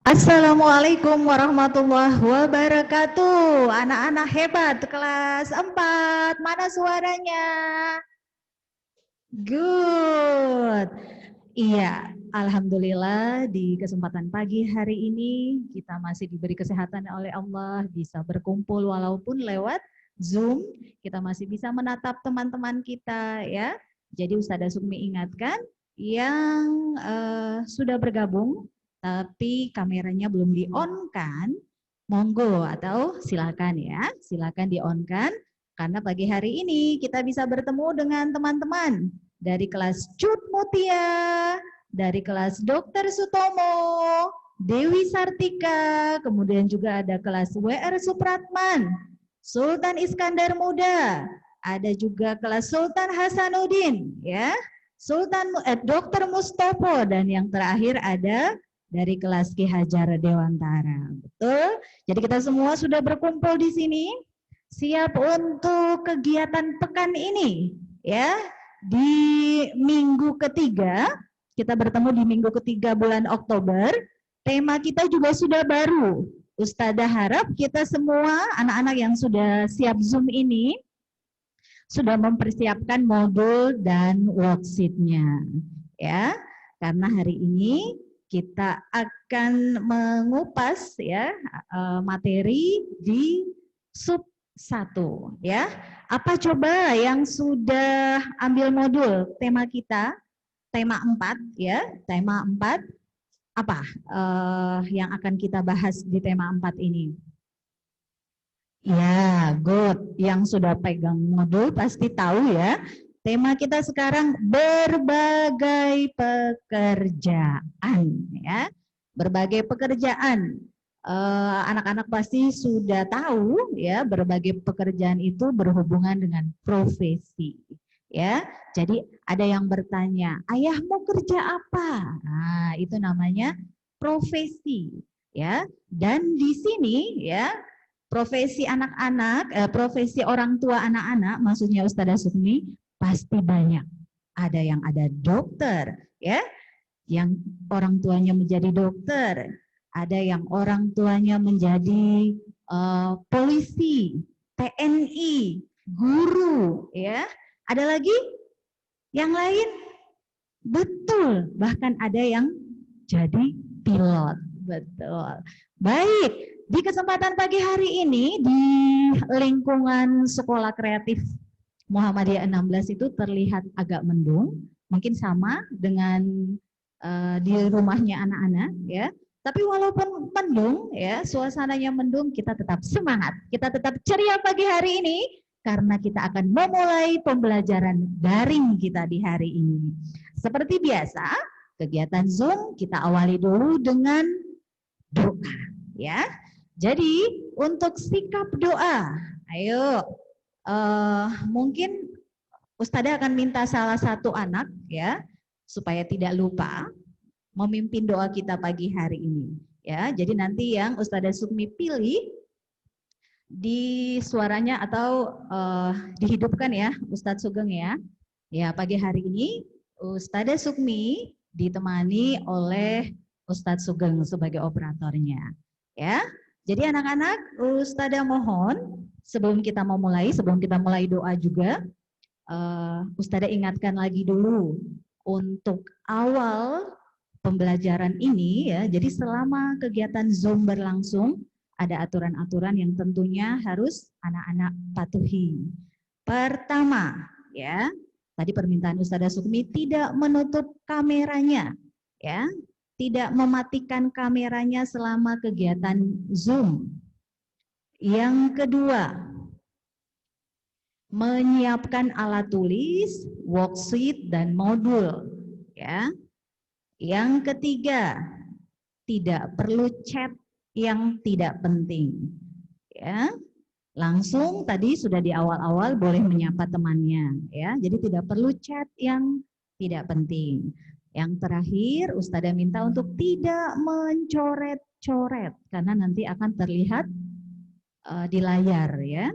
Assalamualaikum warahmatullahi wabarakatuh. Anak-anak hebat kelas 4, mana suaranya? Good. Iya, alhamdulillah di kesempatan pagi hari ini kita masih diberi kesehatan oleh Allah, bisa berkumpul walaupun lewat Zoom, kita masih bisa menatap teman-teman kita ya. Jadi Ustazah Sukmi ingatkan yang sudah bergabung tapi kameranya belum di-on kan, monggo atau silakan ya, silakan di-on-kan karena pagi hari ini kita bisa bertemu dengan teman-teman dari kelas Cut Mutia, dari kelas Dr. Sutomo, Dewi Sartika, kemudian juga ada kelas WR Supratman, Sultan Iskandar Muda, ada juga kelas Sultan Hasanuddin, ya, Dr. Mustopo, dan yang terakhir ada dari kelas Ki Hajar Dewantara. Betul? Jadi kita semua sudah berkumpul di sini, siap untuk kegiatan pekan ini, ya. Di minggu ketiga, kita bertemu di minggu ketiga bulan Oktober, tema kita juga sudah baru. Ustazah harap kita semua anak-anak yang sudah siap Zoom ini sudah mempersiapkan modul dan worksheet-nya, ya. Karena hari ini kita akan mengupas ya materi di sub 1 ya. Apa coba yang sudah ambil modul tema kita, tema 4 ya, tema 4 apa yang akan kita bahas di tema 4 ini? Ya, good. Yang sudah pegang modul pasti tahu ya. Tema kita sekarang berbagai pekerjaan ya. Berbagai pekerjaan. Anak-anak pasti sudah tahu ya, berbagai pekerjaan itu berhubungan dengan profesi. Ya. Jadi ada yang bertanya, "Ayahmu kerja apa?" Nah, itu namanya profesi ya. Dan di sini ya, profesi anak-anak, profesi orang tua anak-anak, maksudnya Ustazah Sukmi, pasti banyak. Ada dokter, ya, yang orang tuanya menjadi dokter. Ada yang orang tuanya menjadi polisi, TNI, guru, ya. Ada lagi yang lain? Betul, bahkan ada yang jadi pilot. Betul. Baik, di kesempatan pagi hari ini di lingkungan Sekolah Kreatif Muhammadiyah 16 itu terlihat agak mendung, mungkin sama dengan di rumahnya anak-anak ya. Tapi walaupun mendung ya, suasananya mendung, kita tetap semangat, kita tetap ceria pagi hari ini karena kita akan memulai pembelajaran daring kita di hari ini. Seperti biasa, kegiatan Zoom kita awali dulu dengan doa ya. Jadi untuk sikap doa, ayo mungkin Ustazah akan minta salah satu anak ya supaya tidak lupa memimpin doa kita pagi hari ini ya. Jadi nanti yang Ustazah Sukmi pilih di suaranya atau dihidupkan ya Ustadz Sugeng ya. Ya, pagi hari ini Ustazah Sukmi ditemani oleh Ustadz Sugeng sebagai operatornya. Ya. Jadi anak-anak, Ustazah mohon sebelum kita mulai doa juga, Ustazah ingatkan lagi dulu untuk awal pembelajaran ini ya. Jadi selama kegiatan Zoom berlangsung ada aturan-aturan yang tentunya harus anak-anak patuhi. Pertama, ya, tadi permintaan Ustazah Sukmi tidak menutup kameranya, ya, tidak mematikan kameranya selama kegiatan Zoom. Yang kedua, menyiapkan alat tulis, worksheet, dan modul. Ya. Yang ketiga, tidak perlu chat yang tidak penting. Ya. Langsung tadi sudah di awal-awal boleh menyapa temannya. Ya. Jadi tidak perlu chat yang tidak penting. Yang terakhir, Ustazah minta untuk tidak mencoret-coret karena nanti akan terlihat di layar ya.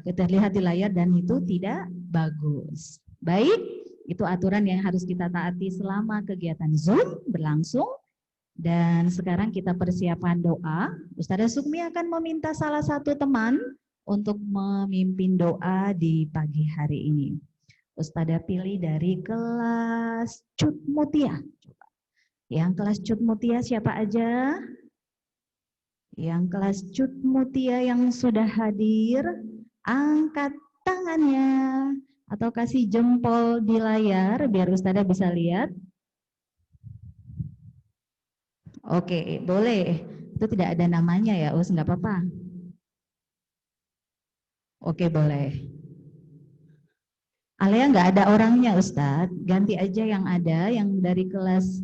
Terlihat di layar dan itu tidak bagus. Baik, itu aturan yang harus kita taati selama kegiatan Zoom berlangsung. Dan sekarang kita persiapkan doa. Ustazah Sukmi akan meminta salah satu teman untuk memimpin doa di pagi hari ini. Ustazah pilih dari kelas Cut Mutia. Yang kelas Cut Mutia siapa aja? Yang kelas Cut Mutia yang sudah hadir, angkat tangannya atau kasih jempol di layar biar Ustazah bisa lihat. Oke, boleh. Itu tidak ada namanya ya, Us, nggak apa-apa. Oke, boleh. Alia nggak ada orangnya, Ustadz. Ganti aja yang ada, yang dari kelas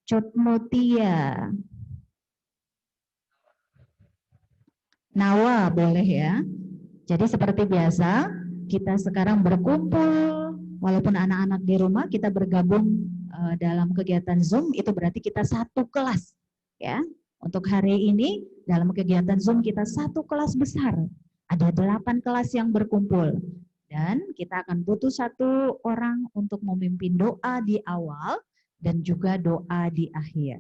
Cut Mutia. Nawa, boleh ya. Jadi seperti biasa, kita sekarang berkumpul, walaupun anak-anak di rumah, kita bergabung dalam kegiatan Zoom, itu berarti kita satu kelas. Ya, untuk hari ini, dalam kegiatan Zoom kita satu kelas besar. Ada 8 kelas yang berkumpul. Dan kita akan butuh satu orang untuk memimpin doa di awal dan juga doa di akhir.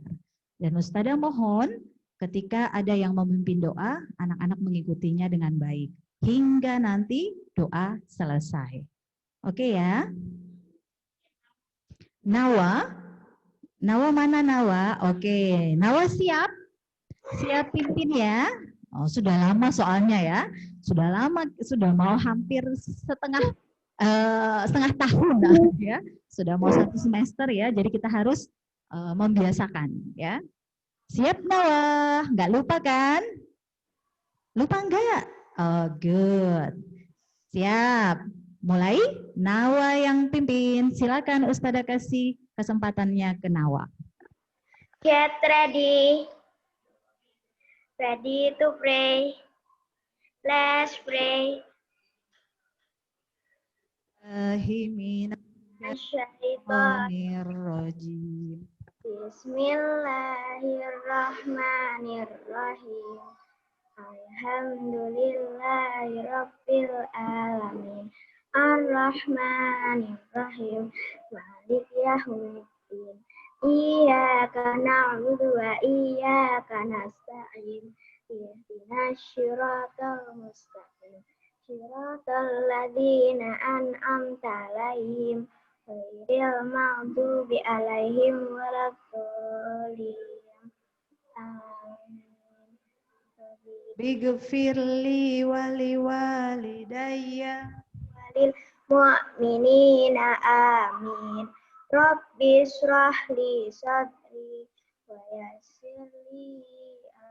Dan Ustazah mohon ketika ada yang memimpin doa, anak-anak mengikutinya dengan baik. Hingga nanti doa selesai. Oke ya? Nawa? Nawa mana Nawa? Oke, Nawa siap? Siap pimpin ya? Oh, sudah lama soalnya ya. Sudah lama, sudah mau hampir setengah tahun ya. Sudah mau 1 semester ya. Jadi kita harus membiasakan ya. Siap Nawa? Nggak lupa kan? Lupa enggak? Oh, good. Siap. Mulai Nawa yang pimpin. Silakan Ustazah kasih kesempatannya ke Nawa. Get ready. Ready to pray. Let's pray. Bismillahirrahmanirrahim. Bismillahirrahmanirrahim. Alhamdulillahirabbil alamin. Ar-Rahmanir-Rahim. Malik yaumiddin. Iyyaka na'budu wa iyyaka nasta'in. Ihdinas shiratal mustaqim. Shiratal ladzina an'amta 'alaihim ghairil maghdubi 'alaihim waladdallin. Amin. Bighfirli wali walidayya Walil mu'minina amin. Rabbi shrah li sadri wa yassir li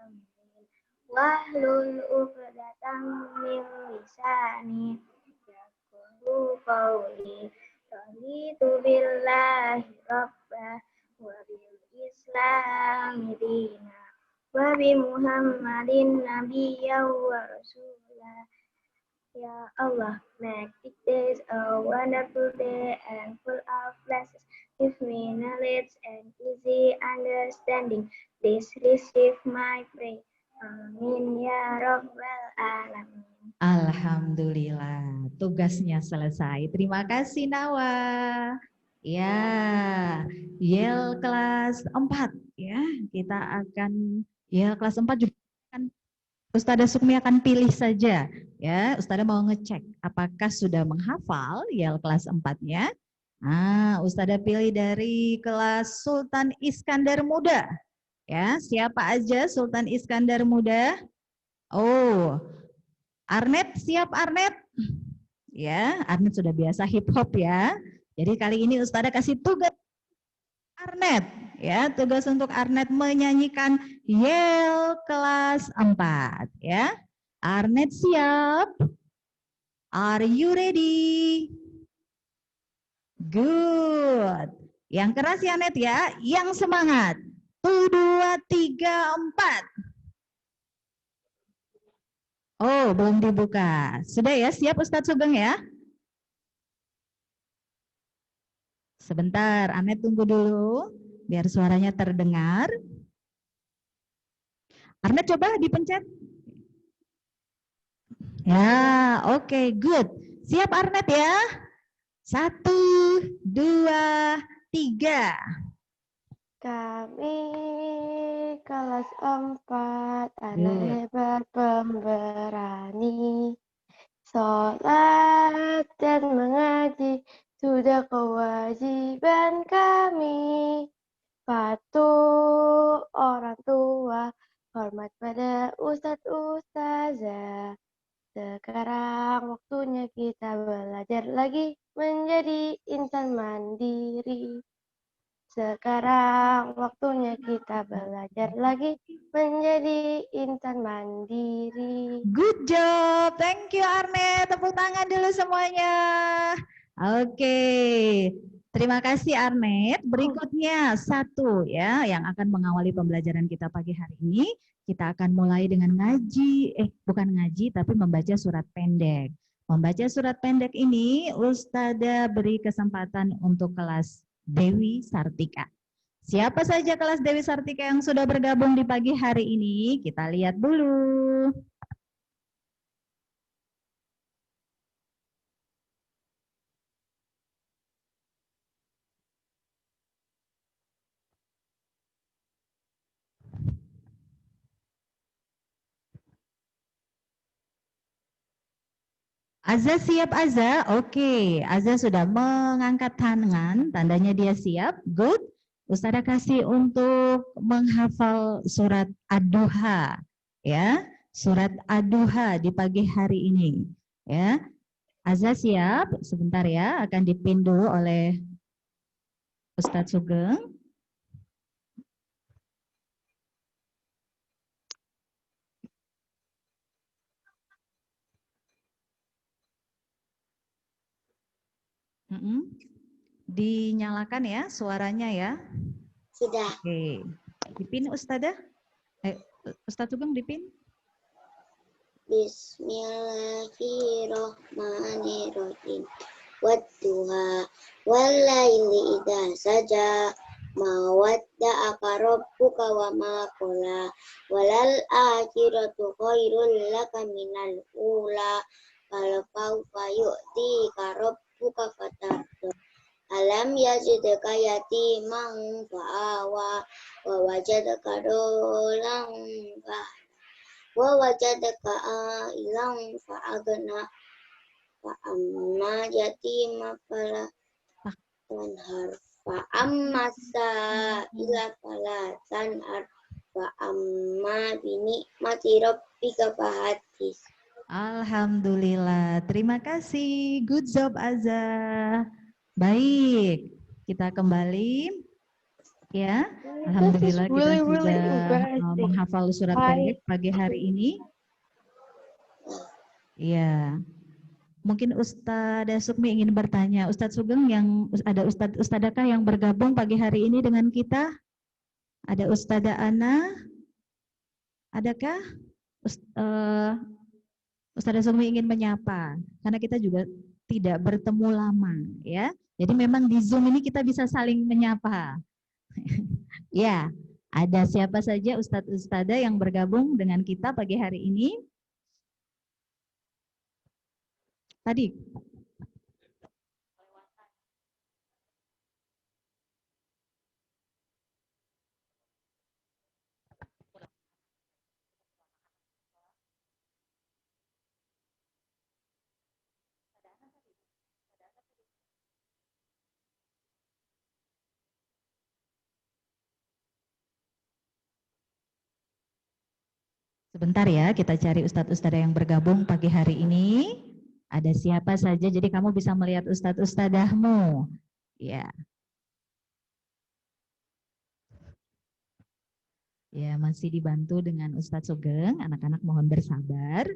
amri wahlul 'uqdatam min lisani yafqahu qawli. Raditu billahi rabba wa bil islami dina wa bi Muhammadin nabiyyan wa rasulah. Ya Allah, make this day a wonderful day and full of blessings. Give me knowledge and easy understanding. Please receive my prayer. Amin ya rabbal alamin. Alhamdulillah, tugasnya selesai. Terima kasih Nawa. Ya, Yel kelas 4 ya. Kita akan Yel kelas 4 juga akan Ustazah Sukmi akan pilih saja ya. Ustazah mau ngecek apakah sudah menghafal Yel kelas 4-nya. Nah, Ustazah pilih dari kelas Sultan Iskandar Muda. Ya, siapa aja Sultan Iskandar Muda? Oh, Arnet, siap Arnet? Ya, Arnet sudah biasa hip hop ya. Jadi kali ini Ustazah kasih tugas Arnet. Ya, tugas untuk Arnet menyanyikan Yel kelas 4 ya. Arnet siap? Are you ready? Good. Yang keras ya Net ya, yang semangat. 1, 2, 3, 4. Oh, belum dibuka. Sudah ya, siap Ustadz Sugeng ya? Sebentar, Anet tunggu dulu biar suaranya terdengar. Arnet coba dipencet. Ya, oke, good. Siap Arnet ya? 1, 2, 3. Kami kelas 4, anak hebat pemberani. Sholat dan mengaji sudah kewajiban kami. Patuh orang tua, hormat pada ustadz ustazah. Sekarang waktunya kita belajar lagi menjadi insan mandiri. Sekarang waktunya kita belajar lagi menjadi insan mandiri. Good job. Thank you Arne. Tepuk tangan dulu semuanya. Oke. Terima kasih Arnet. Berikutnya satu ya yang akan mengawali pembelajaran kita pagi hari ini. Kita akan mulai dengan ngaji, bukan ngaji tapi membaca surat pendek. Membaca surat pendek ini Ustazah beri kesempatan untuk kelas Dewi Sartika. Siapa saja kelas Dewi Sartika yang sudah bergabung di pagi hari ini? Kita lihat dulu. Azza siap Azza? Oke, Azza sudah mengangkat tangan, tandanya dia siap. Good. Ustazah kasih untuk menghafal surat Ad-Duha, ya. Surat Ad-Duha di pagi hari ini, ya. Azza siap? Sebentar ya, akan dipin dulu oleh Ustadz Sugeng. Dinyalakan ya suaranya ya. Sudah. Oke. Dipin Ustazah. Ustadz Sugeng dipin. Bismillahirrahmanirrahim. Wadduha wallaili idza saja ma wadda'aka rabbuka wa ma qala walal akhiratu khairul laka minal ula fal sawfa yu'tika rabbuka fatarda alam yajidka yatiman fa'awa wa wajadaka dolan wa wajadaka ailan fa'agna fa'amma yatima fala tanhar fa'amma sa'ila fala tanhar fa'amma binikmati rabbika fahaddits. Alhamdulillah, terima kasih. Good job Azza. Baik, kita kembali. Ya, alhamdulillah kita sudah menghafal surat pendek pagi hari ini. Ya, mungkin Ustazah Sukmi ingin bertanya, Ustadz Sugeng yang ada Ustadzah yang bergabung pagi hari ini dengan kita? Ada Ustazah Ana? Adakah? Ustazah Sukmi ingin menyapa, karena kita juga tidak bertemu lama, ya. Jadi memang di Zoom ini kita bisa saling menyapa. Ya, ada siapa saja Ustadzah yang bergabung dengan kita pagi hari ini? Tadi. Sebentar ya, kita cari ustadz-ustadzah yang bergabung pagi hari ini. Ada siapa saja, jadi kamu bisa melihat ustadz-ustadzahmu. Ya. Ya, masih dibantu dengan Ustadz Sugeng. Anak-anak mohon bersabar.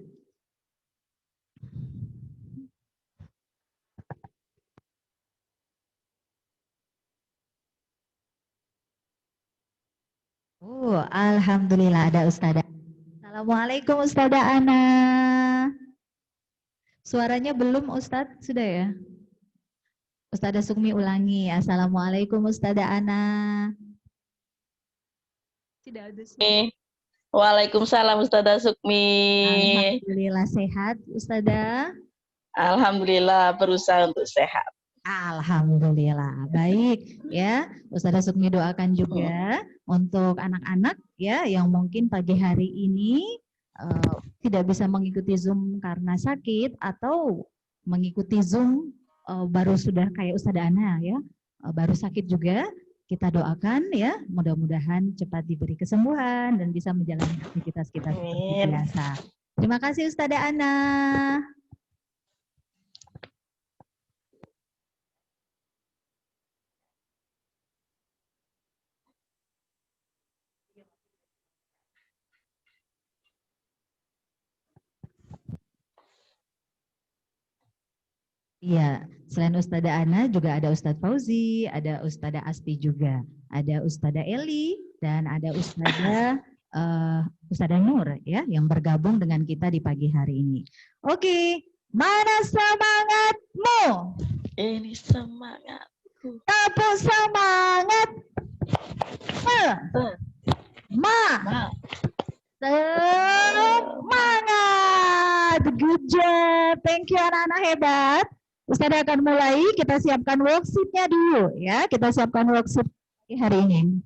Alhamdulillah ada Ustadzah. Assalamualaikum Ustadzah Ana. Suaranya belum Ustadz, sudah ya? Ustadzah Sukmi ulangi. Assalamualaikum Ustadzah Ana. Tidak ada suara. Waalaikumsalam Ustazah Sukmi. Alhamdulillah sehat Ustadzah. Alhamdulillah berusaha untuk sehat. Alhamdulillah. Baik ya. Ustazah Sukmi doakan juga untuk anak-anak ya yang mungkin pagi hari ini tidak bisa mengikuti Zoom karena sakit atau mengikuti Zoom baru sudah kayak Ustazah Ana ya, baru sakit juga. Kita doakan ya, mudah-mudahan cepat diberi kesembuhan dan bisa menjalani aktivitas kita seperti biasa. Terima kasih Ustazah Ana. Iya, selain Ustazah Ana juga ada Ustadz Fauzi, ada Ustazah Asti juga, ada Ustazah Eli dan ada Ustazah Nur ya yang bergabung dengan kita di pagi hari ini. Oke, mana semangatmu? Ini semangat. Tepuk semangat. Semangat. Good job. Thank you anak-anak hebat. Ustazah akan mulai, kita siapkan worksheet-nya dulu ya. Kita siapkan worksheet hari ini.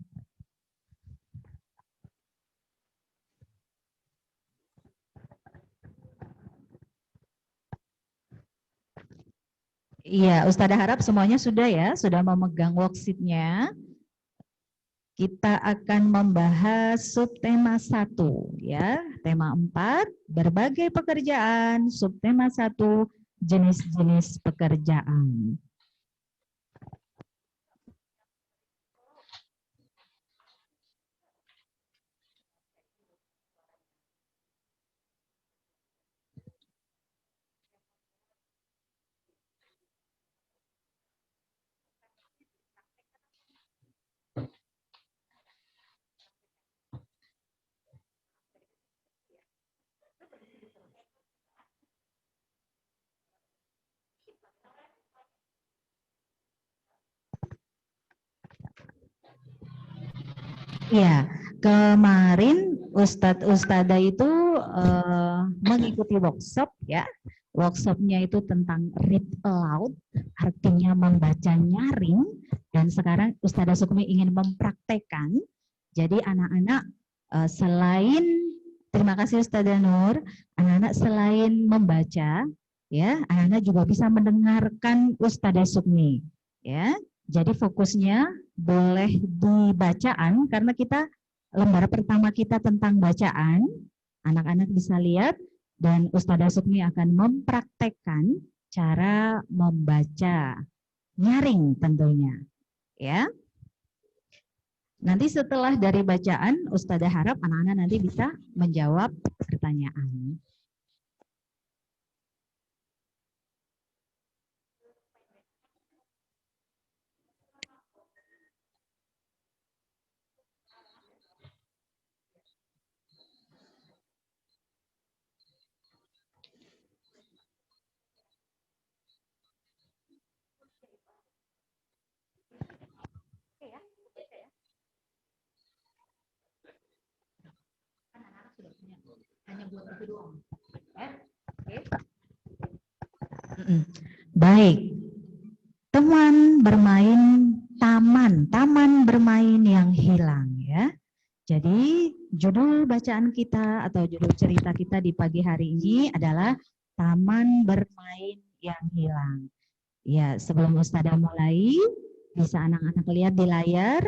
Iya, Ustazah harap semuanya sudah ya, sudah memegang worksheet-nya. Kita akan membahas subtema 1 ya, tema 4, berbagai pekerjaan, subtema 1, jenis-jenis pekerjaan. Ya, kemarin Ustadzah itu mengikuti workshop ya. Workshopnya itu tentang read aloud, artinya membaca nyaring. Dan sekarang Ustadzah Sukmi ingin mempraktekkan. Jadi anak-anak selain, terima kasih Ustadzah Nur, anak-anak selain membaca, ya, anak-anak juga bisa mendengarkan Ustadzah Sukmi. Ya, jadi fokusnya boleh di bacaan karena kita lembar pertama kita tentang bacaan, anak-anak bisa lihat dan Ustadzah Sukmi akan mempraktekkan cara membaca nyaring tentunya, ya. Nanti setelah dari bacaan, Ustadzah harap anak-anak nanti bisa menjawab pertanyaan. Baik, teman bermain taman bermain yang hilang ya. Jadi judul bacaan kita atau judul cerita kita di pagi hari ini adalah taman bermain yang hilang. Ya, sebelum Ustadzah mulai, bisa anak-anak lihat di layar,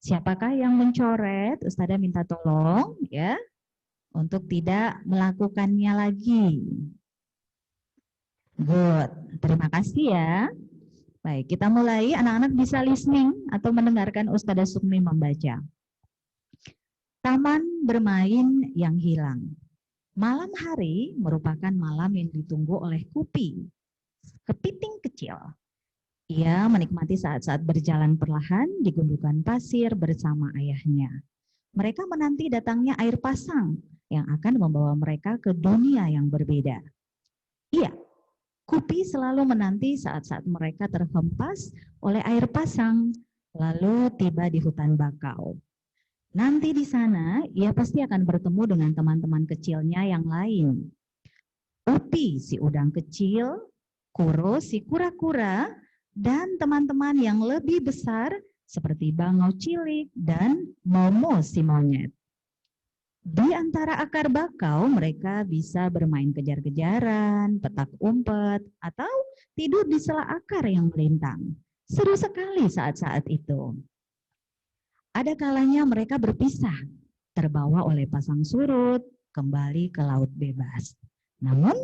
siapakah yang mencoret? Ustadzah minta tolong ya, untuk tidak melakukannya lagi. Good, terima kasih ya. Baik, kita mulai. Anak-anak bisa listening atau mendengarkan Ustadzah Sukmi membaca. Taman bermain yang hilang. Malam hari merupakan malam yang ditunggu oleh Kupi, kepiting kecil. Ia menikmati saat-saat berjalan perlahan di gundukan pasir bersama ayahnya. Mereka menanti datangnya air pasang yang akan membawa mereka ke dunia yang berbeda. Iya, Kupi selalu menanti saat-saat mereka terhempas oleh air pasang, lalu tiba di hutan bakau. Nanti di sana, ia pasti akan bertemu dengan teman-teman kecilnya yang lain. Upi, si udang kecil, Kuro, si kura-kura, dan teman-teman yang lebih besar seperti bangau cilik dan momo si monyet. Di antara akar bakau, mereka bisa bermain kejar-kejaran, petak umpet, atau tidur di sela akar yang melintang. Seru sekali saat-saat itu. Ada kalanya mereka berpisah, terbawa oleh pasang surut, kembali ke laut bebas. Namun,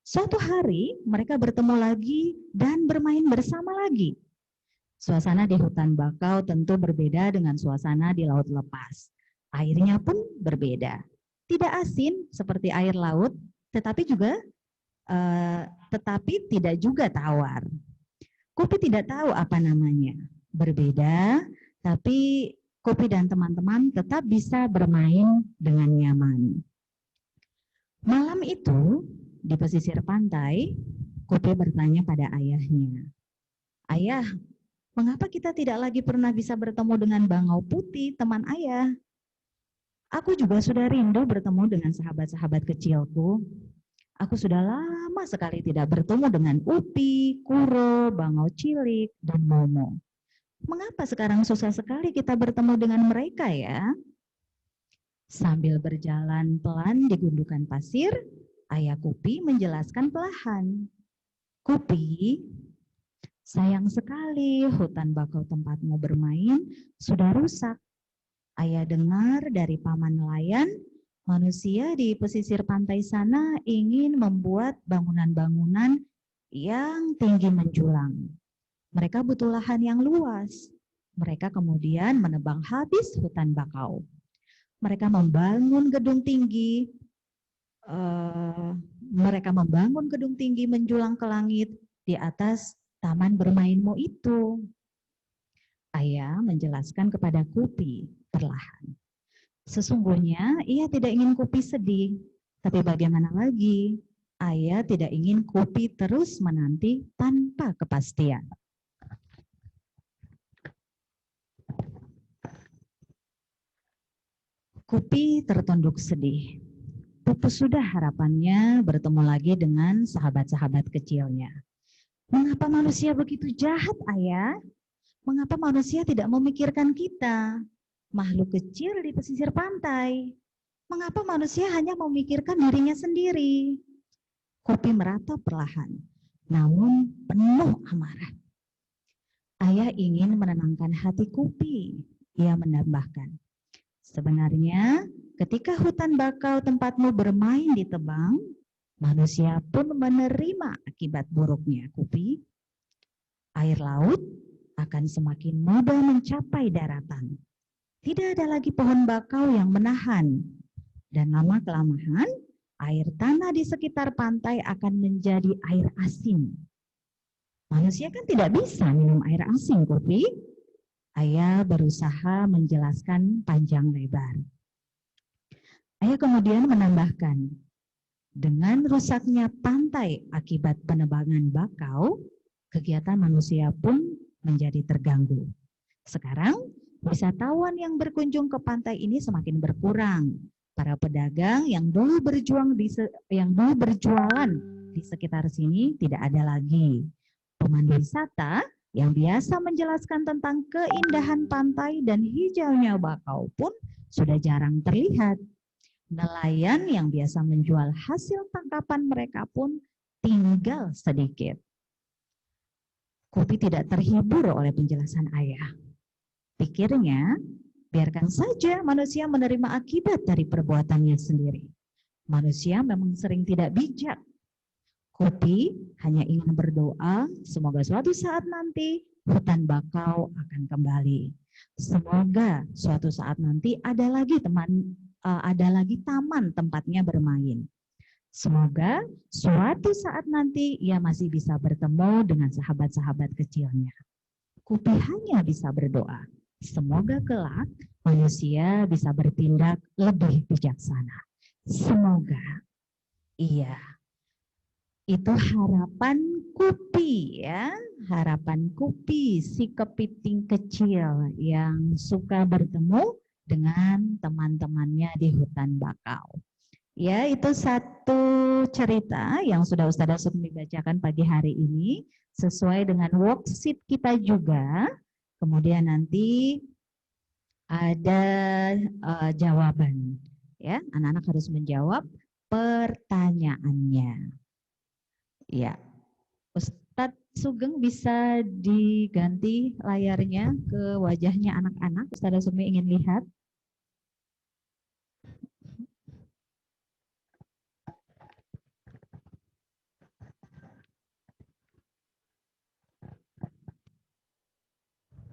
suatu hari mereka bertemu lagi dan bermain bersama lagi. Suasana di hutan bakau tentu berbeda dengan suasana di laut lepas. Airnya pun berbeda. Tidak asin seperti air laut, tetapi tidak juga tawar. Kopi tidak tahu apa namanya. Berbeda, tapi Kopi dan teman-teman tetap bisa bermain dengan nyaman. Malam itu, di pesisir pantai, Kopi bertanya pada ayahnya, "Ayah, mengapa kita tidak lagi pernah bisa bertemu dengan bangau putih, teman ayah? Aku juga sudah rindu bertemu dengan sahabat-sahabat kecilku. Aku sudah lama sekali tidak bertemu dengan Upi, Kuro, bangau cilik, dan Momo. Mengapa sekarang susah sekali kita bertemu dengan mereka ya?" Sambil berjalan pelan di gundukan pasir, ayah Kopi menjelaskan perlahan. "Kopi, sayang sekali hutan bakau tempatmu bermain sudah rusak. Ayah dengar dari paman nelayan, manusia di pesisir pantai sana ingin membuat bangunan-bangunan yang tinggi menjulang. Mereka butuh lahan yang luas. Mereka kemudian menebang habis hutan bakau. Mereka membangun gedung tinggi. Menjulang ke langit di atas taman bermainmu itu." Ayah menjelaskan kepada Kopi perlahan. Sesungguhnya ia tidak ingin Kopi sedih, tapi bagaimana lagi? Ayah tidak ingin Kopi terus menanti tanpa kepastian. Kopi tertunduk sedih. Pupus sudah harapannya bertemu lagi dengan sahabat-sahabat kecilnya. "Mengapa manusia begitu jahat, Ayah? Mengapa manusia tidak memikirkan kita, makhluk kecil di pesisir pantai? Mengapa manusia hanya memikirkan dirinya sendiri?" Kopi meratap perlahan, namun penuh amarah. Ayah ingin menenangkan hati Kopi. Ia menambahkan, "Sebenarnya ketika hutan bakau tempatmu bermain ditebang, manusia pun menerima akibat buruknya, Kopi. Air laut akan semakin mudah mencapai daratan. Tidak ada lagi pohon bakau yang menahan. Dan lama-kelamaan, air tanah di sekitar pantai akan menjadi air asin. Manusia kan tidak bisa minum air asin, Kopi." Ayah berusaha menjelaskan panjang lebar. Ayah kemudian menambahkan, dengan rusaknya pantai akibat penebangan bakau, kegiatan manusia pun menjadi terganggu. Sekarang, wisatawan yang berkunjung ke pantai ini semakin berkurang. Para pedagang yang dulu berjualan di sekitar sini tidak ada lagi. Pemandu wisata yang biasa menjelaskan tentang keindahan pantai dan hijaunya bakau pun sudah jarang terlihat. Nelayan yang biasa menjual hasil tangkapan mereka pun tinggal sedikit. Kopi tidak terhibur oleh penjelasan ayah. Pikirnya, biarkan saja manusia menerima akibat dari perbuatannya sendiri. Manusia memang sering tidak bijak. Kopi hanya ingin berdoa semoga suatu saat nanti hutan bakau akan kembali. Semoga suatu saat nanti ada lagi taman tempatnya bermain. Semoga suatu saat nanti ia masih bisa bertemu dengan sahabat-sahabat kecilnya. Kopi hanya bisa berdoa. Semoga kelak manusia bisa bertindak lebih bijaksana. Semoga. Iya. Itu harapan Kopi ya. Harapan Kopi, si kepiting kecil yang suka bertemu dengan teman-temannya di hutan bakau. Ya, itu satu cerita yang sudah Ustazah Sukmi bacakan pagi hari ini sesuai dengan worksheet kita juga. Kemudian nanti ada jawaban. Ya, anak-anak harus menjawab pertanyaannya. Ya, Ustadz Sugeng bisa diganti layarnya ke wajahnya anak-anak. Ustazah Sukmi ingin lihat.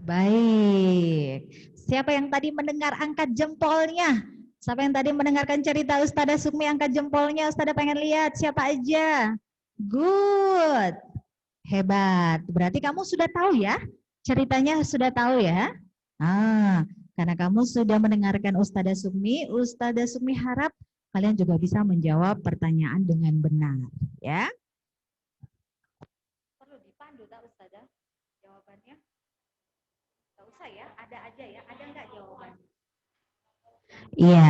Baik. Siapa yang tadi mendengar angkat jempolnya? Siapa yang tadi mendengarkan cerita Ustazah Sukmi angkat jempolnya? Ustazah pengen lihat siapa aja. Good. Hebat. Berarti kamu sudah tahu ya? Ceritanya sudah tahu ya? Karena kamu sudah mendengarkan Ustazah Sukmi harap kalian juga bisa menjawab pertanyaan dengan benar, ya. Perlu dipandu tak Ustazah jawabannya? Nggak usah ya, ada aja ya. Ada nggak jawabannya? Iya.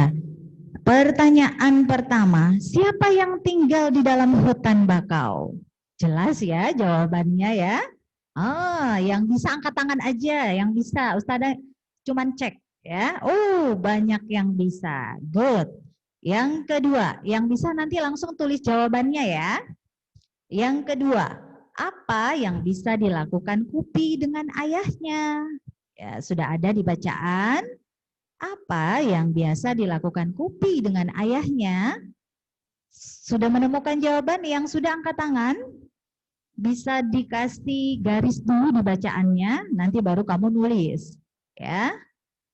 Pertanyaan pertama, siapa yang tinggal di dalam hutan bakau? Jelas ya jawabannya ya. Yang bisa angkat tangan aja, yang bisa. Ustazah cuman cek ya. Banyak yang bisa. Good. Yang kedua, yang bisa nanti langsung tulis jawabannya ya. Yang kedua, apa yang bisa dilakukan Kupi dengan ayahnya? Ya, sudah ada di bacaan. Apa yang biasa dilakukan Kupi dengan ayahnya? Sudah menemukan jawaban? Yang sudah angkat tangan? Bisa dikasih garis dulu di bacaannya, nanti baru kamu nulis. Ya,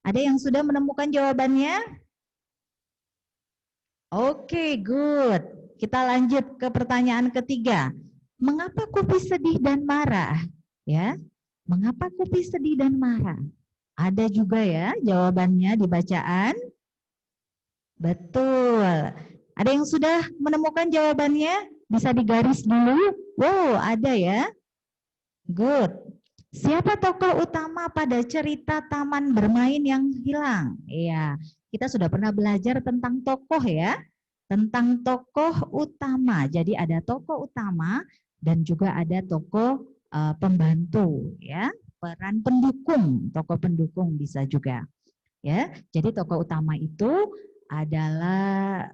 ada yang sudah menemukan jawabannya? Oke, good. Kita lanjut ke pertanyaan ketiga. Mengapa Kupi sedih dan marah? Ya, mengapa Kupi sedih dan marah? Ada juga ya jawabannya di bacaan. Betul. Ada yang sudah menemukan jawabannya? Bisa digaris dulu. Wow, ada ya. Good. Siapa tokoh utama pada cerita Taman Bermain yang Hilang? Iya, kita sudah pernah belajar tentang tokoh ya. Tentang tokoh utama. Jadi ada tokoh utama dan juga ada tokoh pembantu ya. Peran pendukung, tokoh pendukung bisa juga. Ya, jadi tokoh utama itu adalah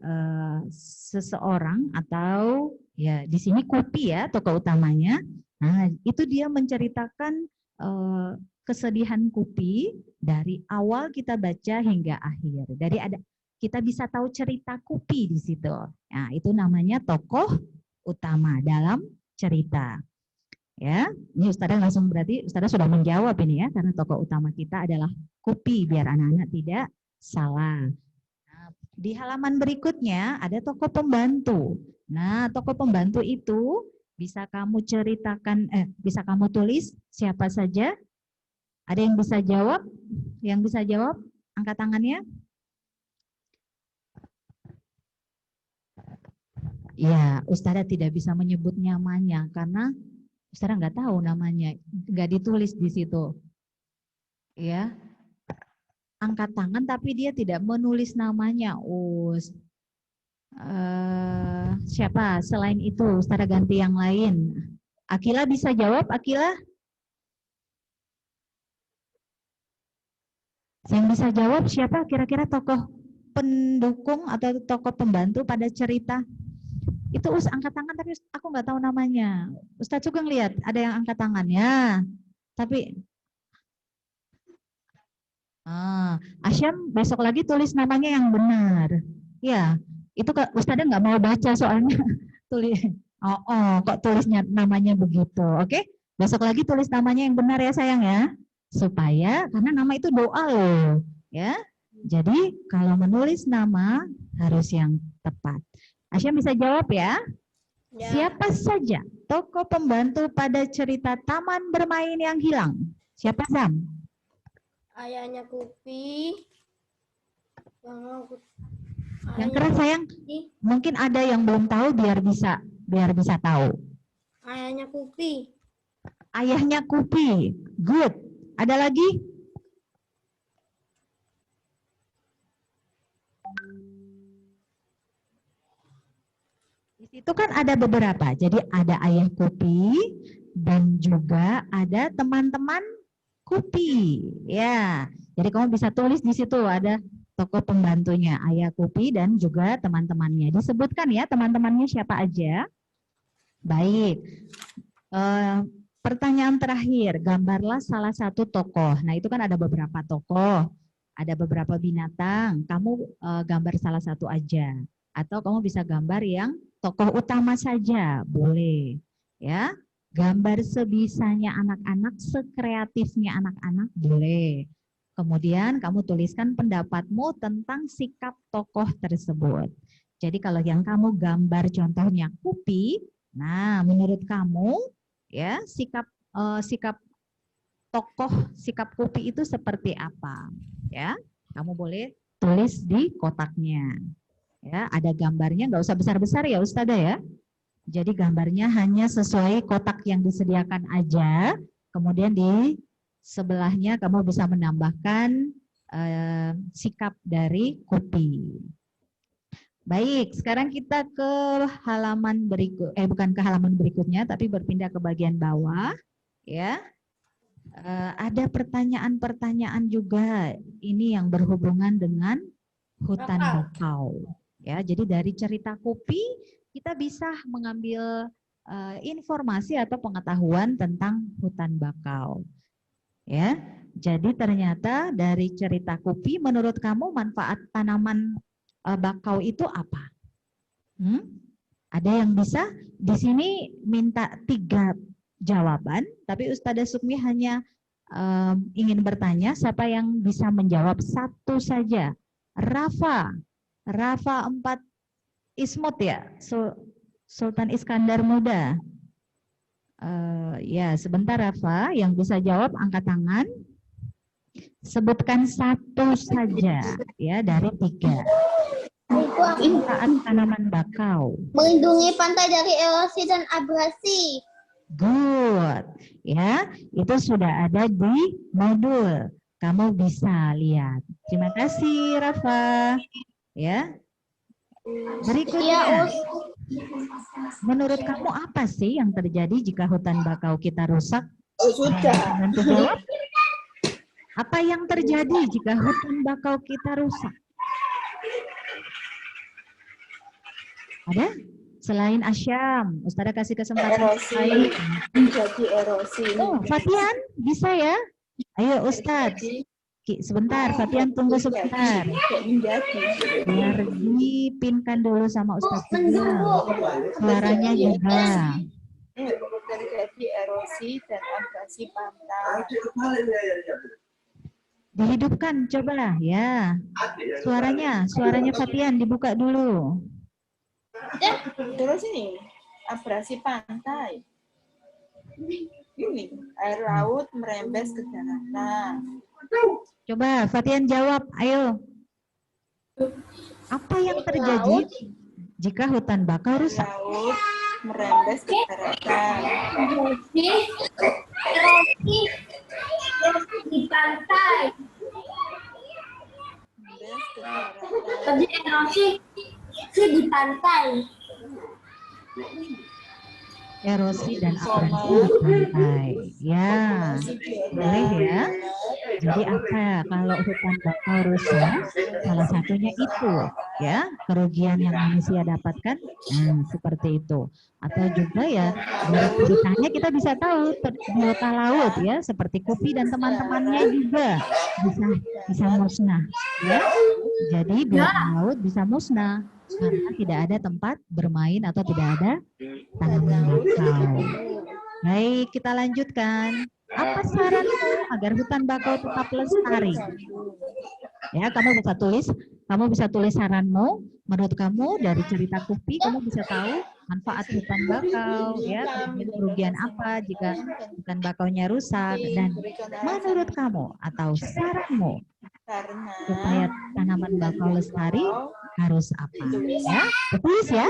seseorang atau ya di sini Kupi ya tokoh utamanya. Nah, itu dia menceritakan kesedihan Kupi dari awal kita baca hingga akhir. Dari kita bisa tahu cerita Kupi di situ. Nah, itu namanya tokoh utama dalam cerita. Ya, ini Ustazah langsung berarti Ustazah sudah menjawab ini ya, karena tokoh utama kita adalah Kupi, biar anak-anak tidak salah. Nah, di halaman berikutnya ada tokoh pembantu. Nah, tokoh pembantu itu bisa kamu ceritakan, bisa kamu tulis siapa saja. Ada yang bisa jawab? Yang bisa jawab, angkat tangannya. Ya, Ustazah tidak bisa menyebut namanya karena Ustazah nggak tahu namanya, nggak ditulis di situ. Ya, angkat tangan tapi dia tidak menulis namanya. Siapa selain itu? Ustazah ganti yang lain. Akila bisa jawab, Akila? Yang bisa jawab siapa kira-kira tokoh pendukung atau tokoh pembantu pada cerita? Itu angkat tangan tapi aku nggak tahu namanya. Ustadz juga ngelihat ada yang angkat tangannya. Tapi Asyam besok lagi tulis namanya yang benar. Ya, itu Ustadznya nggak mau baca soalnya tulis. Kok tulisnya namanya begitu? Oke, besok lagi tulis namanya yang benar ya sayang ya, supaya karena nama itu doa loh, ya. Jadi kalau menulis nama harus yang tepat. Asyam bisa jawab ya? Ya. Siapa saja tokoh pembantu pada cerita Taman Bermain yang Hilang? Siapa Zam? Ayahnya Kupi. Yang keras sayang. Mungkin ada yang belum tahu biar bisa tahu. Ayahnya Kupi. Ayahnya Kupi. Good. Ada lagi? Itu kan ada beberapa. Jadi ada ayah kopi dan juga ada teman-teman kopi. Ya. Jadi kamu bisa tulis di situ ada tokoh pembantunya, ayah kopi dan juga teman-temannya. Disebutkan ya teman-temannya siapa aja. Baik. Pertanyaan terakhir, gambarlah salah satu tokoh. Nah, itu kan ada beberapa tokoh, ada beberapa binatang. Kamu gambar salah satu aja. Atau kamu bisa gambar yang tokoh utama saja, boleh. Ya, gambar sebisanya anak-anak, sekreatifnya anak-anak, boleh. Kemudian kamu tuliskan pendapatmu tentang sikap tokoh tersebut. Jadi kalau yang kamu gambar contohnya Kupi, nah menurut kamu ya sikap tokoh, sikap Kupi itu seperti apa? Ya, kamu boleh tulis di kotaknya. Ya, ada gambarnya, nggak usah besar-besar ya Ustazah ya. Jadi gambarnya hanya sesuai kotak yang disediakan aja. Kemudian di sebelahnya kamu bisa menambahkan sikap dari Kupi. Baik, sekarang kita ke halaman berikut, bukan ke halaman berikutnya, tapi berpindah ke bagian bawah. Ya, ada pertanyaan-pertanyaan juga. Ini yang berhubungan dengan hutan bakau. Ya, jadi dari cerita Kupi kita bisa mengambil informasi atau pengetahuan tentang hutan bakau. Ya, jadi ternyata dari cerita Kupi, menurut kamu manfaat tanaman bakau itu apa? Ada yang bisa? Di sini minta 3 jawaban, tapi Ustazah Sukmi hanya ingin bertanya siapa yang bisa menjawab satu saja. Rafa 4 Ismut ya, Sultan Iskandar Muda. Ya, sebentar Rafa, yang bisa jawab angkat tangan. Sebutkan satu saja ya dari 3. Manfaat tanaman bakau. Melindungi pantai dari erosi dan abrasi. Good. Ya, itu sudah ada di modul. Kamu bisa lihat. Terima kasih Rafa. Ya. Berikutnya. Menurut kamu apa sih yang terjadi jika hutan bakau kita rusak? Sudah. Jawab. Apa yang terjadi jika hutan bakau kita rusak? Ada? Selain Asyam, Ustazah kasih kesempatan. Erosi. Menjadi erosi. Oh, Fatian, bisa ya? Ayo Ustadz. Sebentar, Fatian tunggu sebentar. Biar dipinkan dulu sama Ustadz. Suaranya juga. Terjadi erosi dan abrasi pantai. Dihidupkan, cobalah ya. Suaranya Fatian dibuka dulu. Terus ini abrasi pantai. Ini air laut merembes ke daratan. Coba Fatian jawab, ayo. Apa yang terjadi jika hutan bakau rusak? Laut merembes ke daratan. Erosi di pantai. Terjadi erosi di pantai. Erosi dan abrasi di pantai. Ya, boleh ya. Jadi apa kalau hutan bakau rusak? Salah satunya itu, ya, kerugian yang manusia dapatkan, seperti itu. Atau juga ya, dari ceritanya kita bisa tahu biota laut ya, seperti Kupi dan teman-temannya juga bisa musnah, ya. Jadi biota laut bisa musnah karena tidak ada tempat bermain atau tidak ada tanaman bakau. Baik, kita lanjutkan. Apa saranmu agar hutan bakau tetap lestari? Ya, kamu bisa tulis saranmu. Menurut kamu dari cerita Kupi, kamu bisa tahu manfaat hutan bakau, ya, kerugian apa jika hutan bakaunya rusak, dan menurut kamu atau saranmu supaya tanaman bakau lestari harus apa? Ya, ditulis ya.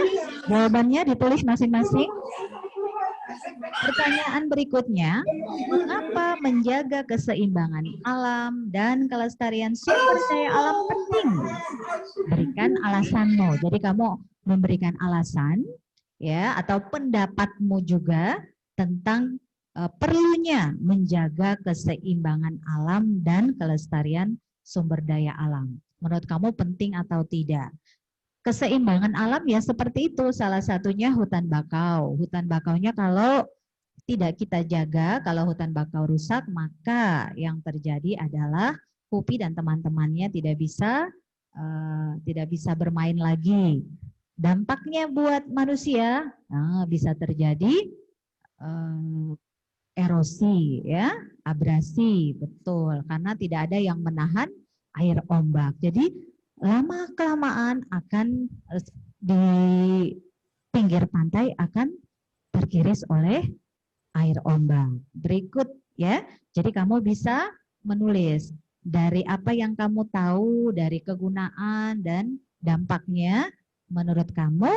Jawabannya ditulis masing-masing. Pertanyaan berikutnya, mengapa menjaga keseimbangan alam dan kelestarian sumber daya alam penting? Berikan alasanmu. Jadi kamu memberikan alasan, ya, atau pendapatmu juga tentang perlunya menjaga keseimbangan alam dan kelestarian sumber daya alam. Menurut kamu penting atau tidak? Keseimbangan alam ya seperti itu, salah satunya hutan bakau. Hutan bakaunya kalau tidak kita jaga, kalau hutan bakau rusak, maka yang terjadi adalah Pupi dan teman-temannya tidak bisa bermain lagi. Dampaknya buat manusia bisa terjadi erosi, ya, abrasi, betul, karena tidak ada yang menahan air ombak. Jadi lama kelamaan akan di pinggir pantai akan terkiris oleh air ombak. Berikut ya. Jadi kamu bisa menulis dari apa yang kamu tahu dari kegunaan dan dampaknya, menurut kamu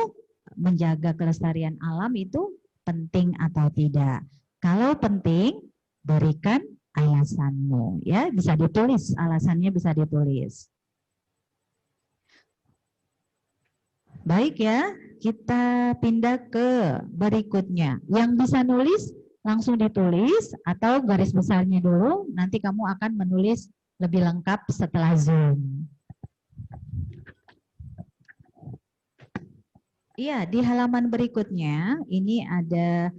menjaga kelestarian alam itu penting atau tidak? Kalau penting, berikan alasanmu ya, bisa ditulis, alasannya bisa ditulis. Baik ya, kita pindah ke berikutnya. Yang bisa nulis langsung ditulis atau garis besarnya dulu, nanti kamu akan menulis lebih lengkap setelah Zoom. Iya, di halaman berikutnya ini ada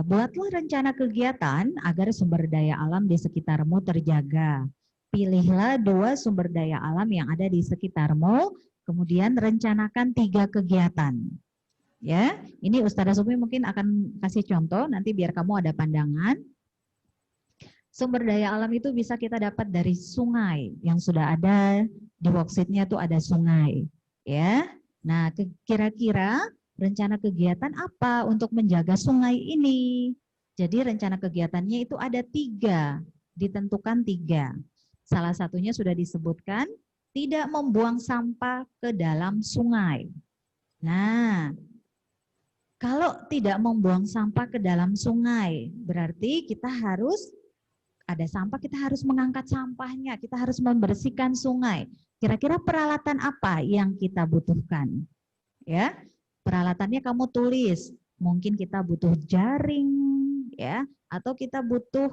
buatlah rencana kegiatan agar sumber daya alam di sekitarmu terjaga. Pilihlah 2 sumber daya alam yang ada di sekitarmu, kemudian rencanakan 3 kegiatan. Ya, ini Ustazah Sumi mungkin akan kasih contoh nanti biar kamu ada pandangan. Sumber daya alam itu bisa kita dapat dari sungai yang sudah ada di worksheet-nya tuh ada sungai, ya. Nah, kira-kira rencana kegiatan apa untuk menjaga sungai ini? Jadi rencana kegiatannya itu ada 3, ditentukan 3. Salah satunya sudah disebutkan, tidak membuang sampah ke dalam sungai. Nah, kalau tidak membuang sampah ke dalam sungai, berarti kita harus ada sampah, kita harus mengangkat sampahnya, kita harus membersihkan sungai. Kira-kira peralatan apa yang kita butuhkan? Ya, peralatannya kamu tulis. Mungkin kita butuh jaring, ya, atau kita butuh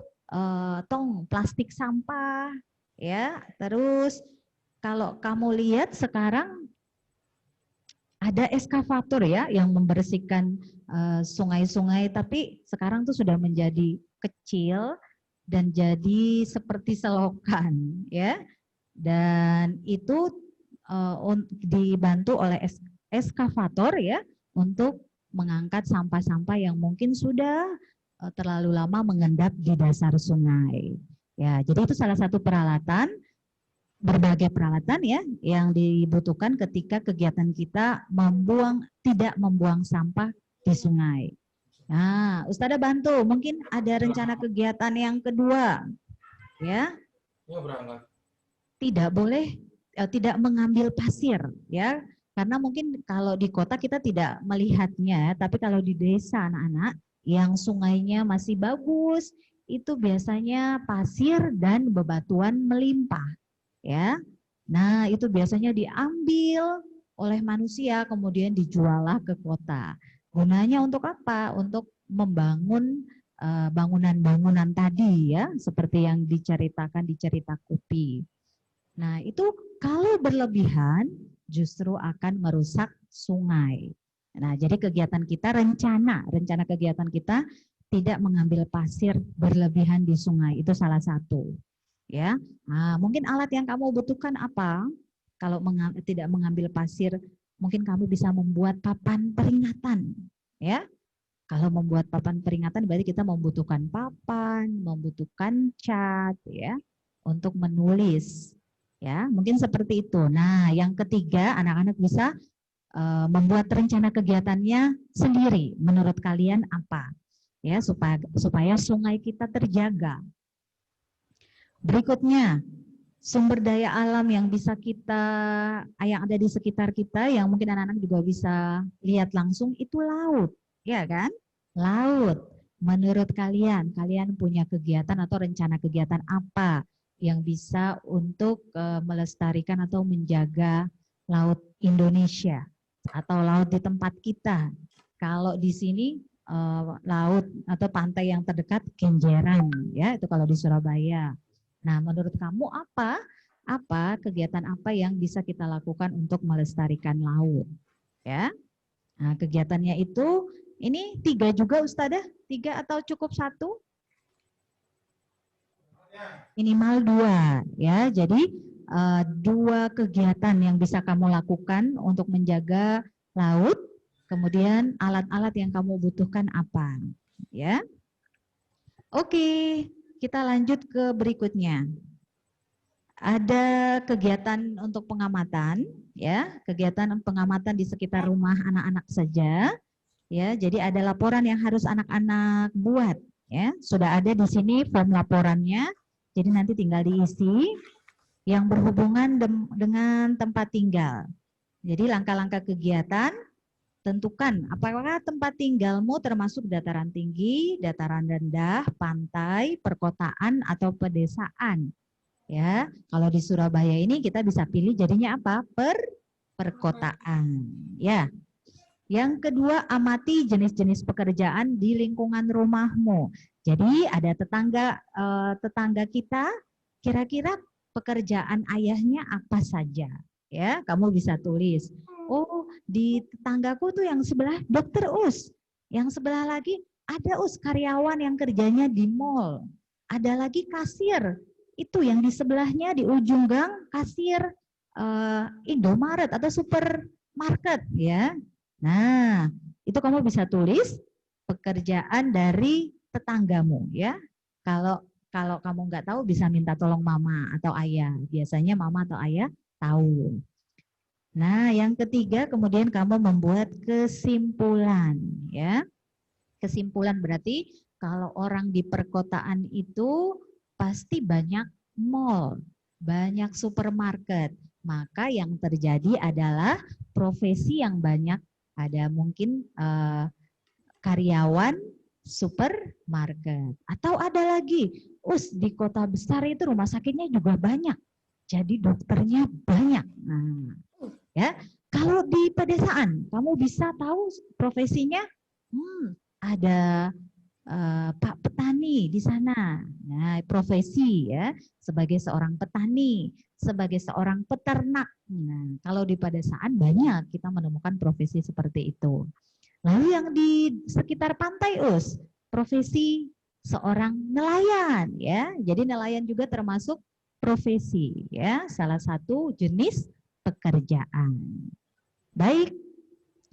tong plastik sampah, ya. Terus kalau kamu lihat sekarang ada eskavator ya yang membersihkan sungai-sungai, tapi sekarang tuh sudah menjadi kecil dan jadi seperti selokan, ya. Dan itu dibantu oleh eskavator ya untuk mengangkat sampah-sampah yang mungkin sudah terlalu lama mengendap di dasar sungai. Ya, jadi itu salah satu peralatan, berbagai peralatan ya yang dibutuhkan ketika kegiatan kita tidak membuang sampah di sungai. Nah, Ustazah bantu, mungkin ada rencana kegiatan yang kedua, ya. Tidak mengambil pasir, ya. Karena mungkin kalau di kota kita tidak melihatnya, tapi kalau di desa anak-anak yang sungainya masih bagus, itu biasanya pasir dan bebatuan melimpah, ya. Nah, itu biasanya diambil oleh manusia kemudian dijuallah ke kota. Gunanya untuk apa? Untuk membangun bangunan-bangunan tadi ya, seperti yang diceritakan di cerita Kupi. Nah, itu kalau berlebihan justru akan merusak sungai. Nah, jadi kegiatan kita rencana kegiatan kita tidak mengambil pasir berlebihan di sungai, itu salah satu. Ya, nah, mungkin alat yang kamu butuhkan apa? Kalau tidak mengambil pasir, mungkin kamu bisa membuat papan peringatan. Ya, kalau membuat papan peringatan berarti kita membutuhkan papan, membutuhkan cat, ya, untuk menulis. Ya, mungkin seperti itu. Nah, yang ketiga, anak-anak bisa membuat rencana kegiatannya sendiri. Menurut kalian apa? Ya, supaya sungai kita terjaga. Berikutnya, sumber daya alam yang yang ada di sekitar kita, yang mungkin anak-anak juga bisa lihat langsung, itu laut, ya kan? Laut. Menurut kalian punya kegiatan atau rencana kegiatan apa yang bisa untuk melestarikan atau menjaga laut Indonesia atau laut di tempat kita? Kalau di sini laut atau pantai yang terdekat Kenjeran, ya itu kalau di Surabaya. Nah, menurut kamu apa kegiatan apa yang bisa kita lakukan untuk melestarikan laut? Ya, nah kegiatannya itu ini 3 juga Ustadzah, 3 atau cukup 1? Minimal 2 ya. Jadi 2 kegiatan yang bisa kamu lakukan untuk menjaga laut. Kemudian alat-alat yang kamu butuhkan apa? Ya. Oke, kita lanjut ke berikutnya. Ada kegiatan untuk pengamatan, ya, kegiatan pengamatan di sekitar rumah anak-anak saja, ya. Jadi ada laporan yang harus anak-anak buat, ya. Sudah ada di sini form laporannya. Jadi nanti tinggal diisi yang berhubungan dengan tempat tinggal. Jadi langkah-langkah kegiatan, tentukan apakah tempat tinggalmu termasuk dataran tinggi, dataran rendah, pantai, perkotaan, atau pedesaan. Ya, kalau di Surabaya ini kita bisa pilih jadinya apa? Perkotaan. Ya. Yang kedua, amati jenis-jenis pekerjaan di lingkungan rumahmu. Jadi ada tetangga kita, kira-kira pekerjaan ayahnya apa saja? Ya, kamu bisa tulis. Oh, di tetanggaku tuh yang sebelah dokter Us, yang sebelah lagi ada Us karyawan yang kerjanya di mall, ada lagi kasir. Itu yang di sebelahnya di ujung gang kasir Indomaret atau supermarket, ya. Nah, itu kamu bisa tulis pekerjaan dari tetanggamu, ya. Kalau kamu nggak tahu bisa minta tolong mama atau ayah. Biasanya mama atau ayah tahu. Nah, yang ketiga kemudian kamu membuat kesimpulan, ya. Kesimpulan berarti kalau orang di perkotaan itu pasti banyak mall, banyak supermarket. Maka yang terjadi adalah profesi yang banyak, ada mungkin karyawan supermarket. Atau ada lagi, di kota besar itu rumah sakitnya juga banyak. Jadi dokternya banyak. Nah, ya, kalau di pedesaan, kamu bisa tahu profesinya, ada Pak petani di sana. Nah, profesi ya, sebagai seorang petani, sebagai seorang peternak. Nah, kalau di pedesaan banyak kita menemukan profesi seperti itu. Lalu yang di sekitar pantai profesi seorang nelayan ya. Jadi nelayan juga termasuk profesi ya, salah satu jenis pekerjaan. Baik.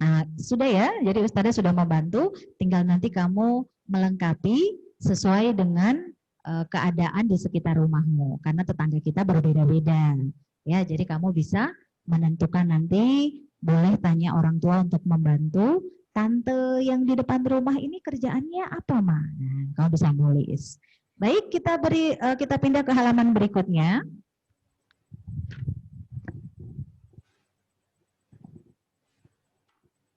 Nah, sudah ya, jadi Ustazah sudah membantu, tinggal nanti kamu melengkapi sesuai dengan keadaan di sekitar rumahmu, karena tetangga kita berbeda-beda. Ya, jadi kamu bisa menentukan nanti, boleh tanya orang tua untuk membantu, tante yang di depan rumah ini kerjaannya apa, Ma? Nah, kamu bisa nulis. Baik, kita pindah ke halaman berikutnya.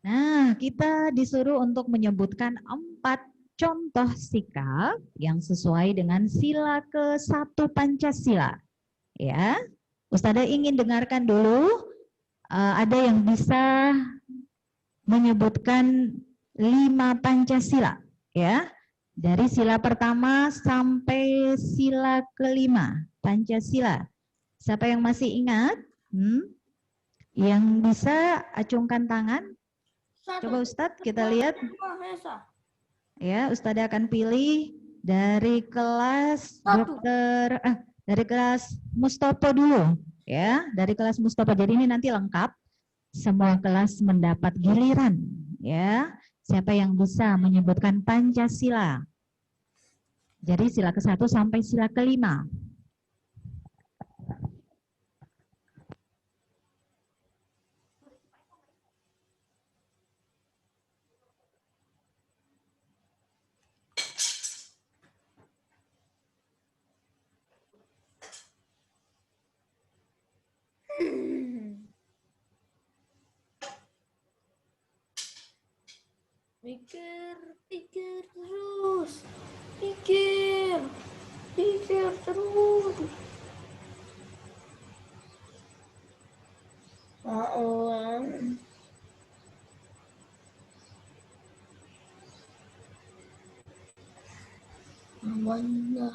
Nah, kita disuruh untuk menyebutkan 4 contoh sikap yang sesuai dengan sila ke-1 Pancasila. Ya, Ustazah ingin dengarkan dulu, ada yang bisa menyebutkan 5 Pancasila, ya, dari sila pertama sampai sila ke-5 Pancasila. Siapa yang masih ingat? Yang bisa acungkan tangan? Coba Ustadz kita lihat. Ya, Ustadz akan pilih dari kelas dari kelas Mustopo dulu. Ya, dari kelas Mustopo. Jadi ini nanti lengkap. Semua kelas mendapat giliran. Ya, siapa yang bisa menyebutkan Pancasila? Jadi sila ke-1 sampai sila ke-5. Pikir terus. Pikir terus. Mangga.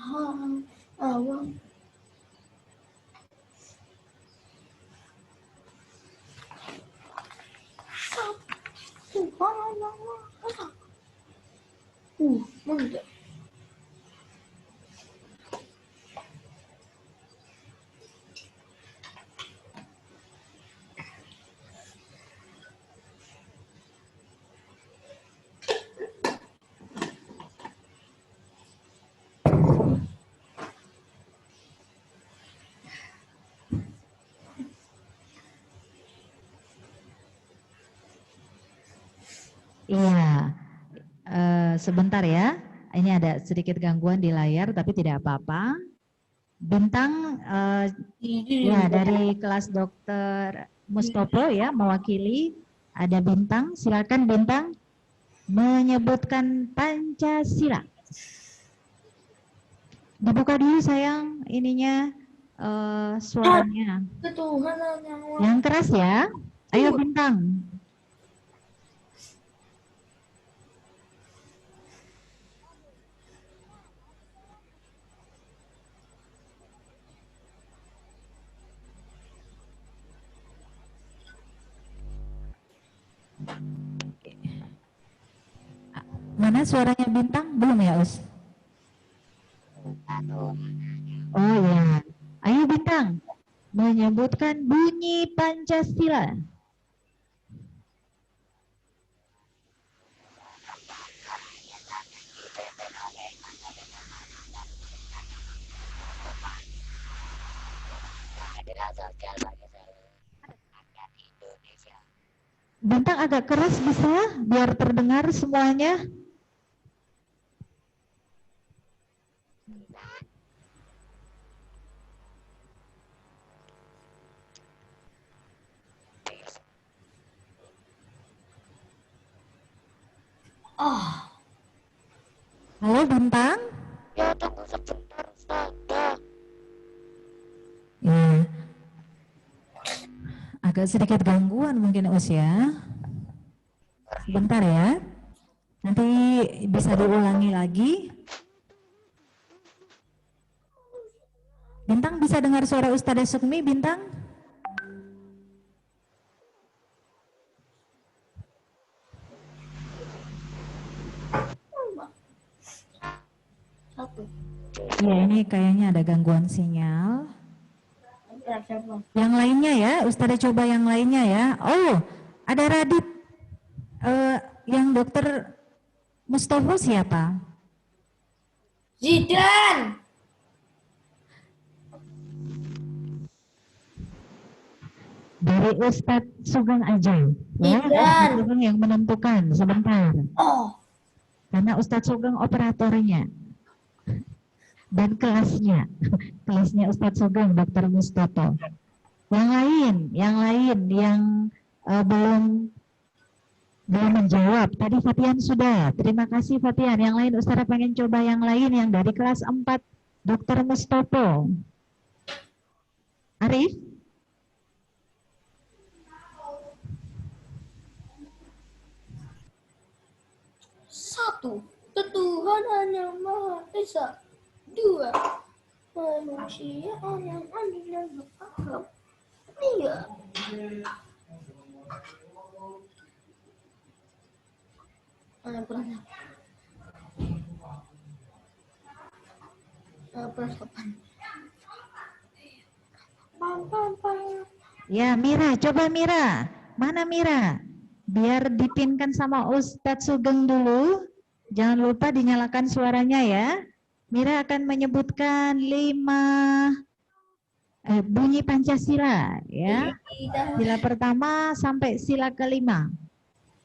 Iya, sebentar ya. Ini ada sedikit gangguan di layar, tapi tidak apa-apa. Bintang, ya dari kelas Dokter Mustopo ya mewakili. Ada Bintang, silakan Bintang menyebutkan Pancasila. Dibuka dulu sayang ininya suaranya. Ketuhanan Yang keras ya. Ayo Bintang. Mana suaranya Bintang? Belum ya, Us? Oh ya. Ayo Bintang, menyebutkan bunyi Pancasila. Bintang agak keras bisa biar terdengar semuanya. Halo Bintang. Ya, tunggu sebentar saja. Ya. Agak sedikit gangguan mungkin Us ya. Sebentar ya. Nanti bisa diulangi lagi. Bintang bisa dengar suara Ustadzah Sukmi, Bintang? Satu. Ya ini kayaknya ada gangguan sinyal. Yang lainnya ya, Ustadzah coba yang lainnya ya. Oh, ada Radit. Yang Dokter Mustopo siapa? Zidan. Dari Ustadz Sugeng aja. Ya, Ustadz Sugeng yang menentukan. Sebentar. Oh. Karena Ustadz Sugeng operatornya. Dan kelasnya. Kelasnya Ustadz Sugeng, Dokter Mustopo. Yang lain yang belum menjawab. Tadi Fatian sudah. Terima kasih Fatian. Yang lain Ustadz pengen coba yang lain yang dari kelas 4 Dokter Mustopo. Arif? Satu, ketuhanan yang Maha Esa. Dua, manusia yang adil dan beragam. Tiga, Ya Mira, coba Mira. Mana Mira? Biar dipinkan sama Ustadz Sugeng dulu. Jangan lupa dinyalakan suaranya ya. Mira akan menyebutkan 5 bunyi Pancasila ya. Sila pertama sampai sila kelima.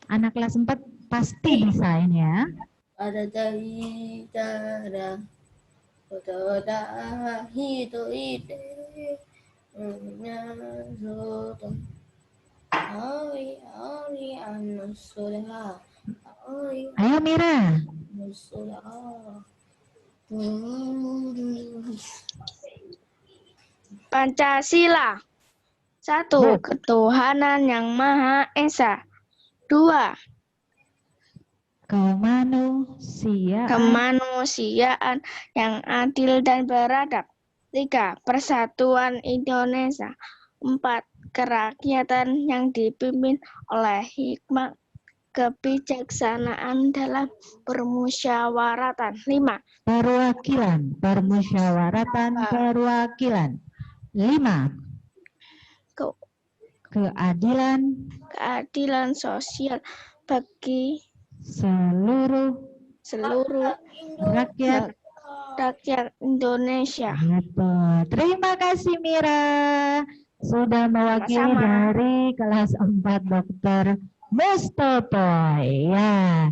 Anak kelas 4 pasti bisa ini ya. ada dari cara dah itu ide menyazutan hari hari anusulah hari Ayo Mira. anusulah Pancasila. 1. Ketuhanan yang Maha Esa. 2. kemanusiaan yang adil dan beradab. 3. Persatuan Indonesia. 4. Kerakyatan yang dipimpin oleh hikmah kebijaksanaan dalam permusyawaratan. 5. Perwakilan, permusyawaratan, perwakilan. 5. Keadilan Sosial bagi seluruh rakyat Indonesia. Betul. Terima kasih Mira sudah mewakili Sama-sama. dari kelas 4 Dr. Mustopo. Ya.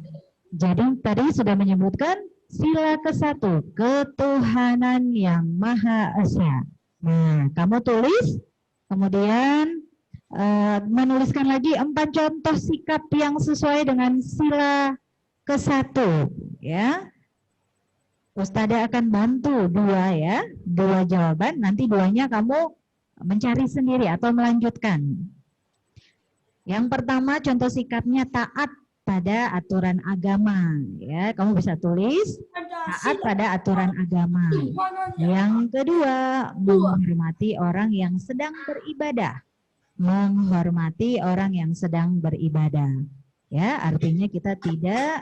Jadi tadi sudah menyebutkan sila ke-1, ketuhanan yang Maha Esa. Nah, kamu tulis, kemudian menuliskan lagi 4 contoh sikap yang sesuai dengan sila ke-1, ya. Ustadzah akan bantu 2 ya, 2 jawaban, nanti 2-nya kamu mencari sendiri atau melanjutkan. Yang pertama contoh sikapnya taat pada aturan agama, ya. Kamu bisa tulis taat pada aturan agama. Yang kedua, menghormati orang yang sedang beribadah. Menghormati orang yang sedang beribadah. Ya, artinya kita tidak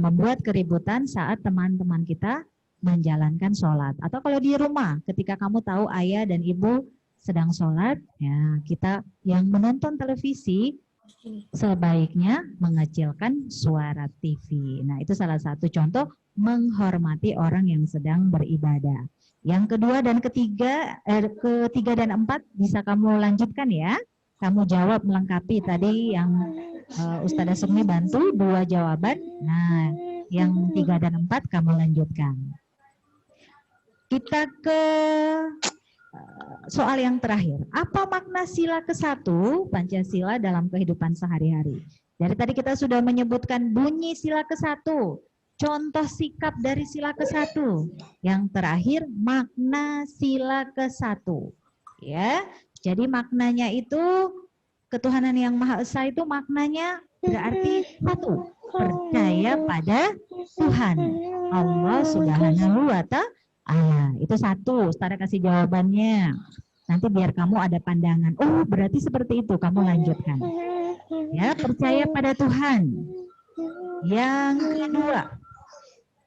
membuat keributan saat teman-teman kita menjalankan sholat. Atau kalau di rumah, ketika kamu tahu ayah dan ibu sedang sholat, ya kita yang menonton televisi sebaiknya mengecilkan suara TV. Nah, itu salah satu contoh menghormati orang yang sedang beribadah. Yang kedua dan ketiga dan 4 bisa kamu lanjutkan ya. Kamu jawab melengkapi tadi yang Ustadzah Sukmi bantu 2 jawaban. Nah, yang 3 dan 4 kamu lanjutkan. Kita ke soal yang terakhir. Apa makna sila ke-1 Pancasila dalam kehidupan sehari-hari? Dari tadi kita sudah menyebutkan bunyi sila ke-1. Contoh sikap dari sila ke-1. Yang terakhir makna sila ke-1. Ya. Jadi maknanya itu ketuhanan yang Maha Esa itu maknanya berarti 1. Percaya pada Tuhan Allah Subhanahu wa Ta'ala. Itu 1. Ustadzah kasih jawabannya. Nanti biar kamu ada pandangan. Oh, berarti seperti itu. Kamu lanjutkan. Ya, percaya pada Tuhan. Yang kedua,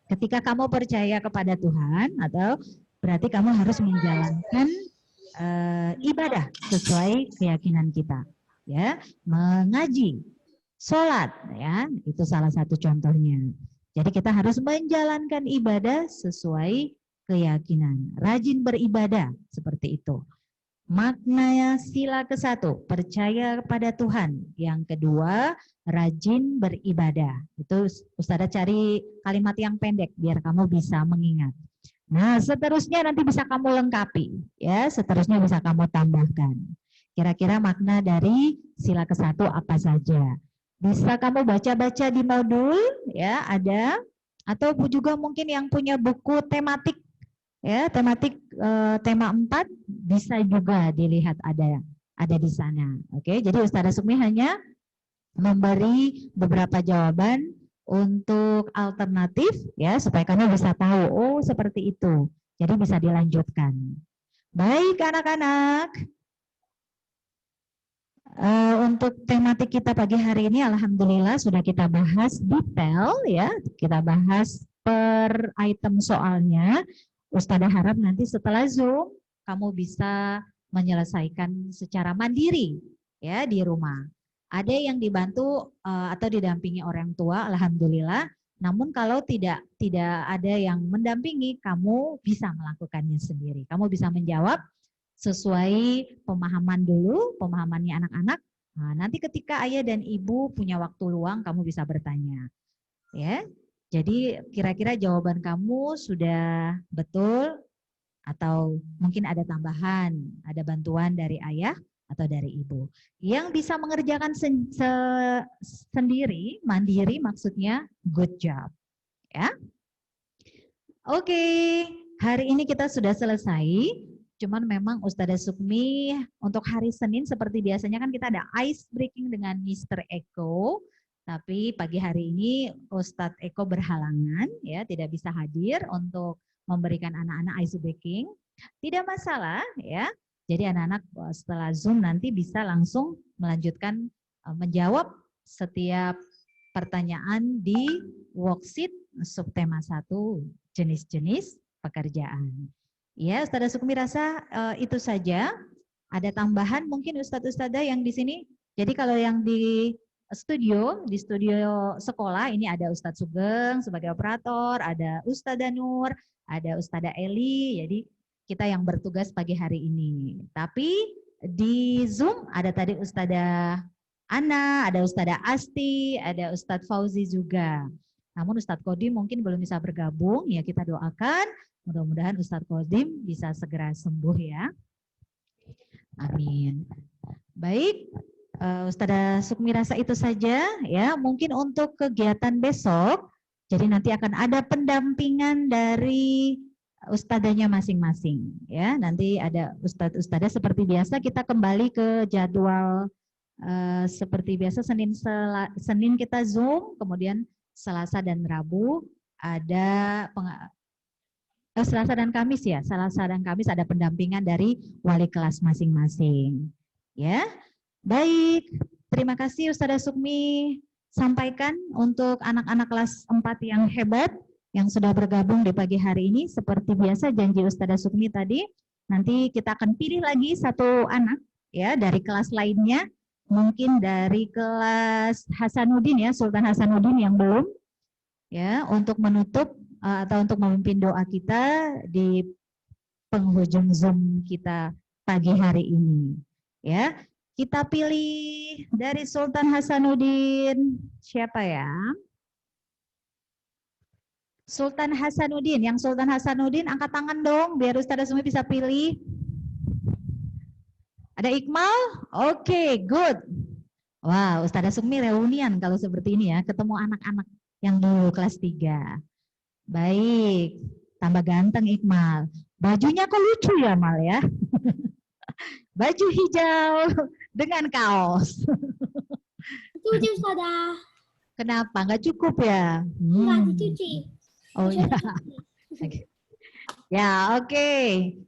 ketika kamu percaya kepada Tuhan, atau berarti kamu harus menjalankan ibadah sesuai keyakinan kita, ya, mengaji, sholat, ya, itu salah satu contohnya. Jadi kita harus menjalankan ibadah sesuai keyakinan, rajin beribadah seperti itu. Maknanya sila ke-1, percaya kepada Tuhan. Yang kedua, rajin beribadah. Itu Ustadzah cari kalimat yang pendek biar kamu bisa mengingat. Nah, seterusnya nanti bisa kamu lengkapi, ya. Seterusnya bisa kamu tambahkan. Kira-kira makna dari sila ke-1 apa saja? Bisa kamu baca-baca di modul, ya, ada. Atau juga mungkin yang punya buku tematik, ya, tematik tema 4 bisa juga dilihat ada di sana. Oke, jadi Ustadzah Sukmi hanya memberi beberapa jawaban untuk alternatif, ya, supaya kamu bisa tahu, oh seperti itu. Jadi bisa dilanjutkan. Baik anak-anak, untuk tematik kita pagi hari ini alhamdulillah sudah kita bahas detail, ya. Kita bahas per item soalnya. Ustadzah harap nanti setelah Zoom kamu bisa menyelesaikan secara mandiri, ya, di rumah. Ada yang dibantu atau didampingi orang tua, alhamdulillah. Namun kalau tidak ada yang mendampingi, kamu bisa melakukannya sendiri. Kamu bisa menjawab sesuai pemahaman dulu, pemahamannya anak-anak. Nah, nanti ketika ayah dan ibu punya waktu luang, kamu bisa bertanya. Ya, jadi kira-kira jawaban kamu sudah betul atau mungkin ada tambahan, ada bantuan dari ayah atau dari ibu. Yang bisa mengerjakan sendiri, mandiri maksudnya good job. Ya. Oke, hari ini kita sudah selesai. Cuman memang Ustadzah Sukmi untuk hari Senin seperti biasanya kan kita ada ice breaking dengan Mr. Eko. Tapi pagi hari ini Ustadz Eko berhalangan, ya, tidak bisa hadir untuk memberikan anak-anak ice baking. Tidak masalah, ya. Jadi anak-anak setelah Zoom nanti bisa langsung melanjutkan menjawab setiap pertanyaan di worksheet subtema 1 jenis-jenis pekerjaan. Ya, Ustazah Sukmi rasa itu saja. Ada tambahan mungkin Ustadz-Ustadzah yang di sini. Jadi kalau yang di studio sekolah ini ada Ustadz Sugeng sebagai operator, ada Ustadzah Nur, ada Ustadzah Eli. Jadi kita yang bertugas pagi hari ini. Tapi di Zoom ada tadi Ustadzah Ana, ada Ustadzah Asti, ada Ustadz Fauzi juga. Namun Ustadz Kodim mungkin belum bisa bergabung, ya kita doakan mudah-mudahan Ustadz Kodim bisa segera sembuh ya. Amin. Baik, Ustazah Sukmi rasa itu saja ya. Mungkin untuk kegiatan besok, jadi nanti akan ada pendampingan dari ustadzahnya masing-masing ya. Nanti ada ustadzah seperti biasa, kita kembali ke jadwal seperti biasa. Senin kita Zoom, kemudian Selasa dan Rabu ada Selasa dan Kamis ya. Selasa dan Kamis ada pendampingan dari wali kelas masing-masing. Ya. Baik, terima kasih Ustazah Sukmi sampaikan untuk anak-anak kelas 4 yang hebat yang sudah bergabung di pagi hari ini. Seperti biasa janji Ustazah Sukmi tadi, nanti kita akan pilih lagi satu anak ya dari kelas lainnya, mungkin dari kelas Hasanuddin ya, Sultan Hasanuddin yang belum ya, untuk menutup atau untuk memimpin doa kita di penghujung Zoom kita pagi hari ini ya. Kita pilih dari Sultan Hasanuddin. Siapa ya? Sultan Hasanuddin. Yang Sultan Hasanuddin angkat tangan dong biar Ustazah semua bisa pilih. Ada Iqmal? Oke, good. Wow, Ustazah Sukmi reunian kalau seperti ini ya, ketemu anak-anak yang dulu kelas 3. Baik, tambah ganteng Iqmal. Bajunya kok lucu ya Mal ya? Baju hijau dengan kaos. Cuci Ustazah. Kenapa? Nggak cukup ya? Nggak dicuci. Oh ya. Ya, oke.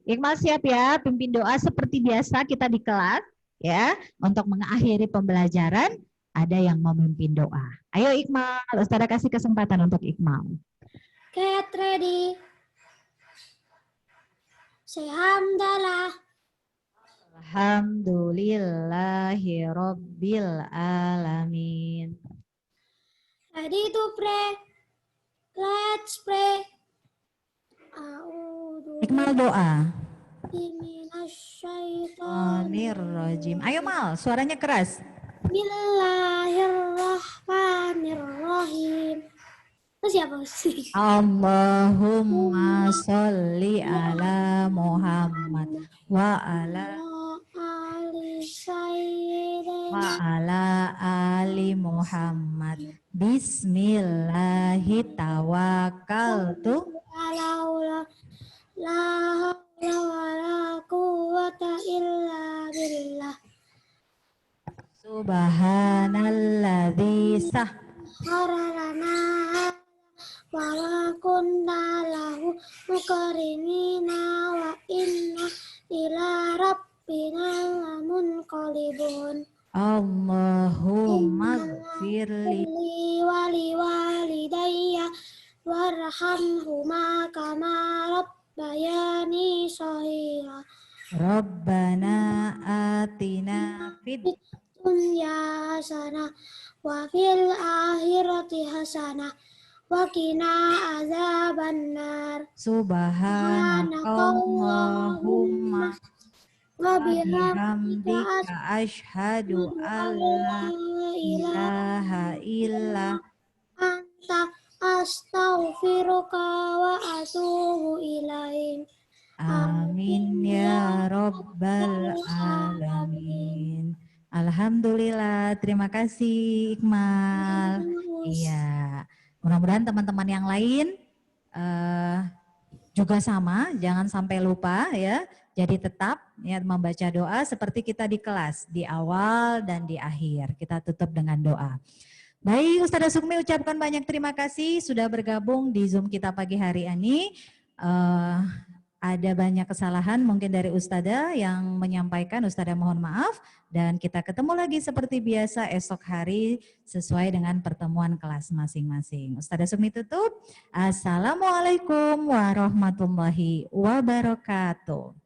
Iqmal siap ya, pimpin doa seperti biasa kita di kelas ya. Untuk mengakhiri pembelajaran, ada yang memimpin doa. Ayo Iqmal, Ustazah kasih kesempatan untuk Iqmal. Get ready. Say hamdalah. Alhamdulillahi Rabbil Alamin. Ready to pray. Let's pray. Iqmal doa. A'udzubillahi Ayo Mal, suaranya keras. Bismillahirrahmanirrahim. Itu siapa sih? Allahumma sholli ala Muhammad wa ala ali Muhammad. Bismillahi tawakkaltu la hawla wala quwwata illa billah. Subhanalladzi Sahharana wa ma kunna lahu muqrinina wa inna ila rabbina lamunqalibun. Allahumma gfirli wali walidayya warhamhuma kama rabbayani shaghira. Rabbana atina fid dunya hasanah wa fil akhirati hasanah wa qina azabannar. Subhanakallahumma wa bihamdika asyhadu an la ilaha illa anta astaghfiruka wa atubu ilaik. Amin ya Rabbal Alamin. Alhamdulillah, terima kasih Iqmal. Iya, mudah-mudahan teman-teman yang lain juga sama, jangan sampai lupa ya. Jadi tetap ya membaca doa seperti kita di kelas, di awal dan di akhir. Kita tutup dengan doa. Baik, Ustazah Sukmi ucapkan banyak terima kasih sudah bergabung di Zoom kita pagi hari ini. Ada banyak kesalahan mungkin dari Ustazah yang menyampaikan, Ustazah mohon maaf. Dan kita ketemu lagi seperti biasa esok hari sesuai dengan pertemuan kelas masing-masing. Ustazah Sukmi tutup. Assalamualaikum warahmatullahi wabarakatuh.